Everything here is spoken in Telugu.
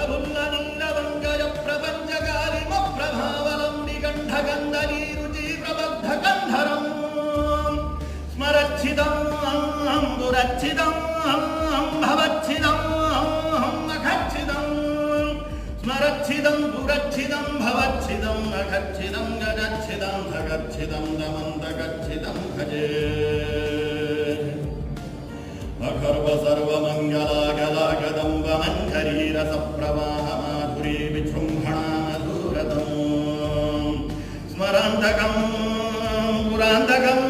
ప్రభుల్ల నీలవంగయ ప్రపంచకాలిమ ప్రభావలం నిగంఠగంధనీ రుచి ప్రబద్ధ గంధరం స్మరచ్చిదం దురచ్చిదం భవచ్చిదం అఖచ్చిదం స్మరచ్చిదం పురచ్చిదం భవచ్చిదం అఖచ్చిదం గజచ్చిదం ధగచ్చిదం దమంతగచ్చిదం భజే అఖర్వ సర్వమంగళాగలాగదంబ మంజరీ రసప్రవాహ మాధురీ విజృంభణా మధురతం స్మరాంతకం పురాంతకం